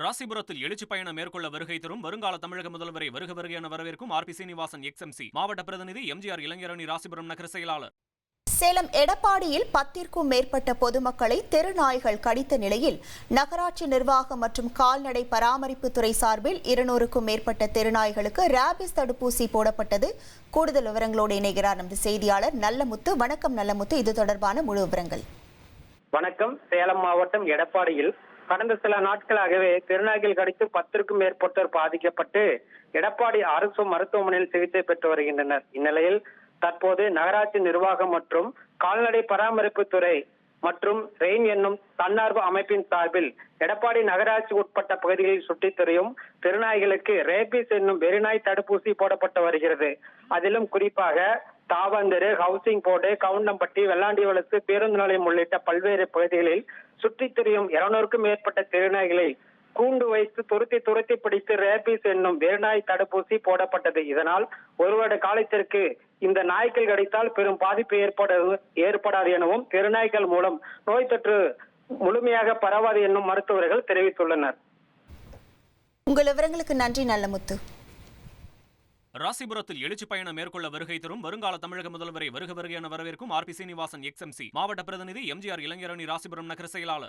ராசிபுரத்தில் எழுச்சி பயணம் மேற்கொள்ள வருகை தரும் வருங்கால தமிழக முதல்வரை வருக வருக என வரவேற்கும் ஆர் பி சீனிவாசன் எக்ஸ்எம்சி மாவட்ட பிரதிநிதி எம்ஜிஆர் இளைஞரணி ராசிபுரம் நகர செயலாளர். சேலம் எடப்பாடியில் 10ற்கும் மேற்பட்ட பொதுமக்களை தெருநாய்கள் கடித்த நிலையில் நகராட்சி நிர்வாகம் மற்றும் கால்நடை பராமரிப்புத்துறை சார்பில் 200க்கும் மேற்பட்ட தெருநாய்களுக்கு ரேபிஸ் தடுப்பூசி போடப்பட்டது. கூடுதல் விவரங்களோடு இணைகிறார் நமது செய்தியாளர் நல்லமுத்து. வணக்கம் நல்லமுத்து, இது தொடர்பான முழு விவரங்கள். வணக்கம். சேலம் மாவட்டம் எடப்பாடியில் கடந்த சில நாட்களாகவே தெருநாய்கள் கடித்து 10ற்கும் மேற்பட்டோர் பாதிக்கப்பட்டு எடப்பாடி அரசு மருத்துவமனையில் சிகிச்சை பெற்று வருகின்றனர். இந்நிலையில் தற்போது நகராட்சி நிர்வாகம் மற்றும் கால்நடை பராமரிப்புத்துறை மற்றும் ரெயின் என்னும் தன்னார்வ அமைப்பின் சார்பில் எடப்பாடி நகராட்சி உட்பட்ட பகுதிகளில் சுற்றித் திரியும் தெருநாய்களுக்கு ரேபிஸ் என்னும் வெறிநாய் தடுப்பூசி போடப்பட்டு வருகிறது. அதிலும் குறிப்பாக தாவந்தெரு, ஹவுசிங் போர்டு, கவுண்டம்பட்டி, வெள்ளாண்டிவளத்து, பேருந்து நிலையம் உள்ளிட்ட பல்வேறு பகுதிகளில் சுற்றித் திரியும் 200க்கும் மேற்பட்ட தெருநாய்களை கூண்டு வைத்து துரத்தி பிடித்து ரேபிஸ் என்னும் வெறிநாய் தடுப்பூசி போடப்பட்டது. இதனால் ஒரு வருட காலத்திற்கு இந்த நாய்கள் கடித்தால் பெரும் பாதிப்பு ஏற்படாது எனவும் தெருநாய்கள் மூலம் நோய் தொற்று முழுமையாக பரவாது என்னும் மருத்துவர்கள் தெரிவித்துள்ளனர். உங்கள் விவரங்களுக்கு நன்றி நல்லமுத்து. ராசிபுரத்தில் எழுச்சி பயணம் மேற்கொள்ள வருகை தரும் வருங்கால தமிழக முதல்வரை வருக வருக என வரவேற்கும் ஆர் பி சீனிவாசன் எக்ஸ்எம்சி மாவட்ட பிரதிநிதி எம்ஜிஆர் இளைஞரணி ராசிபுரம் நகர செயலாளர்.